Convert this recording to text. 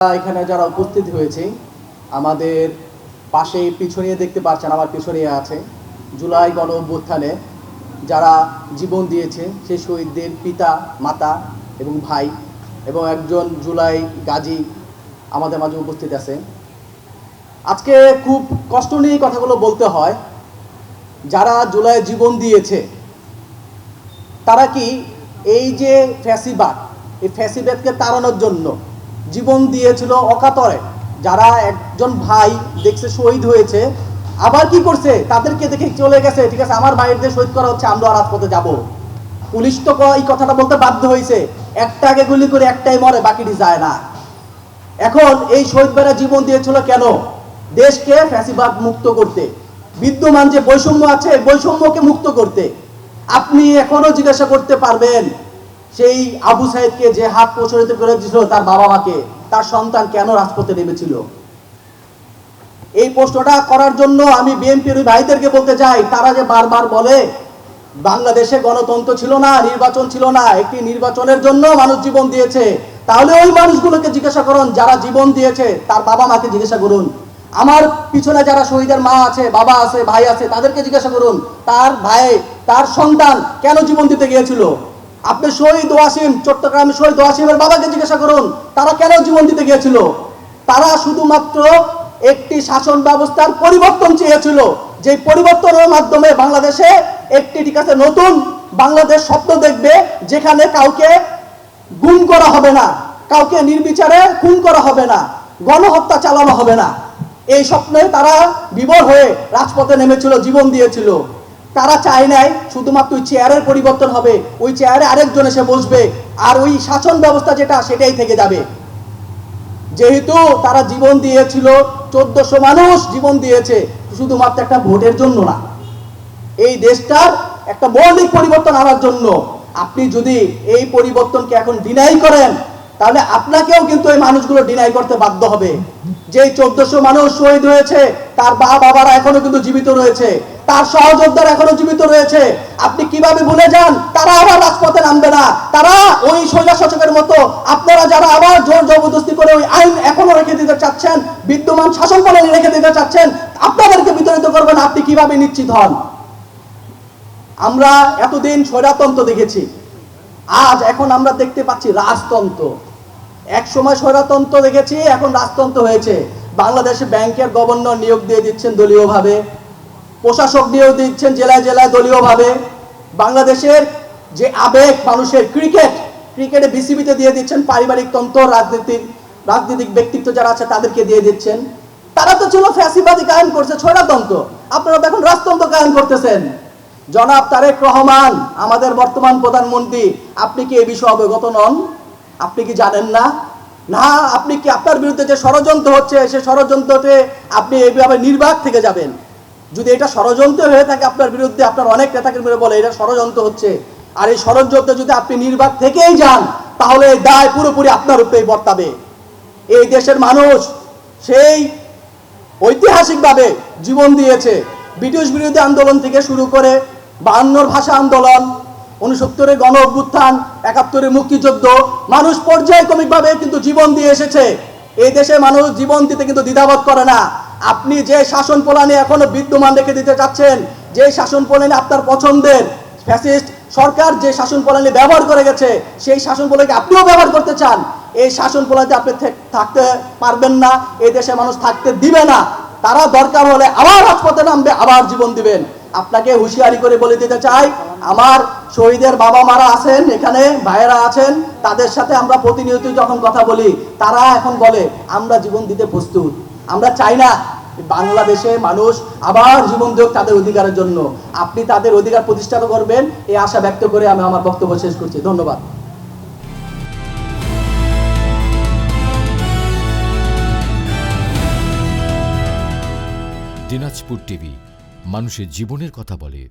এখানে যারা উপস্থিত হয়েছে আমাদের পাশে পিছনে দেখতে পাচ্ছেন, আমার পিছনে আছে জুলাই গণ অভ্যুত্থানে যারা জীবন দিয়েছে সেই শহীদদের পিতা, মাতা এবং ভাই এবং একজন জুলাই গাজী আমাদের মাঝে উপস্থিত আছে। আজকে খুব কষ্ট নিয়ে কথাগুলো বলতে হয়। যারা জুলাই জীবন দিয়েছে তারা কি এই যে ফ্যাসিবাদ, এই ফ্যাসিবাদকে তাড়ানোর জন্য জীবন দিয়েছিল অকাতরে। যারা একজন ভাই দেখছে শহীদ হয়েছে, আবার কি করছে, তাদেরকে দেখে চলে গেছে, ঠিক আছে আমার ভাইয়েরদের শহীদ করা হচ্ছে, আমরা রাজপথে যাব। পুলিশ তো এই কথাটা বলতে বাধ্য হয়েছে, একটাকে গুলি করে একটাই মরে, বাকিটি যায় না। এখন এই শহীদ ভাইরা জীবন দিয়েছিল কেন? দেশকে ফ্যাসিবাদ মুক্ত করতে, বিদ্যমান যে বৈষম্য আছে বৈষম্যকে মুক্ত করতে। আপনি এখনো জিজ্ঞাসা করতে পারবেন সেই আবু সাইদকে যে হাত প্রসারিত করে দিয়েছিল তার বাবা মাকে, তার সন্তান কেন রাজপথে নেমেছিল? এই প্রশ্নটা করার জন্য আমি বিএনপির ভাইদেরকে বলতে চাই, তারা যে বারবার বলে বাংলাদেশে গণতন্ত্র ছিল না, নির্বাচন ছিল না, একটি নির্বাচনের জন্য মানুষ জীবন দিয়েছে। তাহলে ওই মানুষগুলোকে জিজ্ঞাসা করুন, যারা জীবন দিয়েছে তার বাবা মাকে জিজ্ঞাসা করুন। আমার পিছনে যারা শহীদের মা আছে, বাবা আছে, ভাই আছে, তাদেরকে জিজ্ঞাসা করুন তার ভাই, তার সন্তান কেন জীবন দিতে গিয়েছিল। আপনি শহীদ ওয়াসিম, চট্টগ্রামে শহীদ ওয়াসিমের বাবাকে জিজ্ঞাসা করুন তারা কেন জীবন দিতে গিয়েছিল। তারা শুধুমাত্র একটি শাসন ব্যবস্থার পরিবর্তন চেয়েছিল, যে পরিবর্তনের মাধ্যমে বাংলাদেশে একটি, ঠিক আছে, নতুন বাংলাদেশ স্বপ্ন দেখবে, যেখানে কাউকে গুম করা হবে না, কাউকে নির্বিচারে খুন করা হবে না, গণহত্যা চালানো হবে না। এই স্বপ্নে তারা বিভোর হয়ে রাজপথে নেমেছিল, জীবন দিয়েছিল। তারা চায় নাই শুধুমাত্র ওই চেয়ারের পরিবর্তন হবে, ওই চেয়ারে আরেকজন এসে বসবে, আর ওই শাসন ব্যবস্থা যেটা সেটাই থেকে যাবে। যেহেতু তারা জীবন দিয়েছিল, 1400 মানুষ জীবন দিয়েছে শুধুমাত্র একটা ভোটের জন্য না, এই দেশটার একটা মৌলিক পরিবর্তন আনার জন্য। আপনি যদি এই পরিবর্তনকে এখন ডিনাই করেন, তাহলে আপনাকেও কিন্তু এই মানুষগুলো ডিনাই করতে বাধ্য হবে। যে 1400 মানুষ শহীদ হয়েছে তার বাবারা এখনো কিন্তু জীবিত রয়েছে, তার সহযোদ্ধারা এখনো জীবিত রয়েছে। আপনি কিভাবে ভুলে যান তারা আবার রাজপথে নামবে না? তারা ওই স্বৈরশাসকের মতো আপনারা যারা আবার জোর জবরদস্তি করে ওই আইন এখনো রেখে দিতে চাচ্ছেন, বিদ্যমান শাসন প্রণালী রেখে দিতে চাচ্ছেন, আপনাদেরকে বিতাড়িত করবেন। আপনি কিভাবে নিশ্চিত হন? আমরা এতদিন স্বৈরতন্ত্র দেখেছি, আজ এখন আমরা দেখতে পাচ্ছি রাজতন্ত্র। এক সময় স্বৈরতন্ত্র দেখেছি, এখন রাজতন্ত্র হয়েছে। বাংলাদেশে ব্যাংকের গভর্নর নিয়োগ দিয়ে দিচ্ছেন দলীয়ভাবে, প্রশাসক নিয়োগ দিচ্ছেন জেলায় জেলায় দলীয়ভাবে। বাংলাদেশের যে আবেগ মানুষের, ক্রিকেটে বিসিবিতে দিয়ে দিচ্ছেন, পারিবারিক তন্ত্র, রাজনৈতিক ব্যক্তিত্ব যারা আছে তাদেরকে দিয়ে দিচ্ছেন। তারা তো ছিল ফ্যাসিবাদী কায়েম করছে, স্বৈরতন্ত্র, আপনারা দেখুন রাজতন্ত্র কায়েম করতেছেন। জনাব তারেক রহমান আমাদের বর্তমান প্রধানমন্ত্রী, আপনি কি এই বিষয়ে অবগত নন? আপনি কি জানেন না? না, আপনি কি আপনার বিরুদ্ধে যে ষড়যন্ত্র হচ্ছে সেই ষড়যন্ত্রতে আপনি এইভাবে নির্বাক থেকে যাবেন? যদি এটা ষড়যন্ত্র হয়ে থাকে আপনার বিরুদ্ধে, আপনার অনেক নেতাকে বলে এটা ষড়যন্ত্র হচ্ছে, আর এই ষড়যন্ত্রে যদি আপনি নির্বাক থেকেই যান, তাহলে দায় পুরোপুরি আপনার উপরেই বর্তাবে। এই দেশের মানুষ সেই ঐতিহাসিকভাবে জীবন দিয়েছে, ব্রিটিশ বিরোধী আন্দোলন থেকে শুরু করে 52 ভাষা আন্দোলন, 69 গণ অভ্যুত্থান, 71 মুক্তিযুদ্ধ, মানুষ পর্যায়ক্রমিকভাবে কিন্তু জীবন দিয়ে এসেছে। এই দেশে মানুষ জীবন দিতে কিন্তু দ্বিধাবোধ করে না। আপনি যে শাসন প্রণালী এখনো বিদ্যমান রেখে দিতে চাচ্ছেন, যে শাসন প্রণালী আপনার পছন্দের, ফ্যাসিস্ট সরকার যে শাসন প্রণালী ব্যবহার করে গেছে, সেই শাসন প্রণালীকে আপনিও ব্যবহার করতে চান। এই শাসন প্রণালীতে আপনি থাকতে পারবেন না, এই দেশে মানুষ থাকতে দিবে না। তারা দরকার হলে আবার রাজপথে নামবে, আবার জীবন দিবেন। আপনাকে হুঁশিয়ারি করে বলে দিতে চাই, আমার শহীদের বাবা মারা আছেন, এখানে ভাইয়েরা আছেন, তাদের সাথে আমরা প্রতিনিয়ত যখন কথা বলি, তারা এখন বলে আমরা জীবন দিতে প্রস্তুত। আমরা চাই না বাংলাদেশে মানুষ আবার জীবন দেক তাদের অধিকারের জন্য। আপনি তাদের অধিকার প্রতিষ্ঠা করবেন, এই আশা ব্যক্ত করে আমি আমার বক্তব্য শেষ করছি। ধন্যবাদ। দিনাজপুর টিভি, মানুষের জীবনের কথা বলে।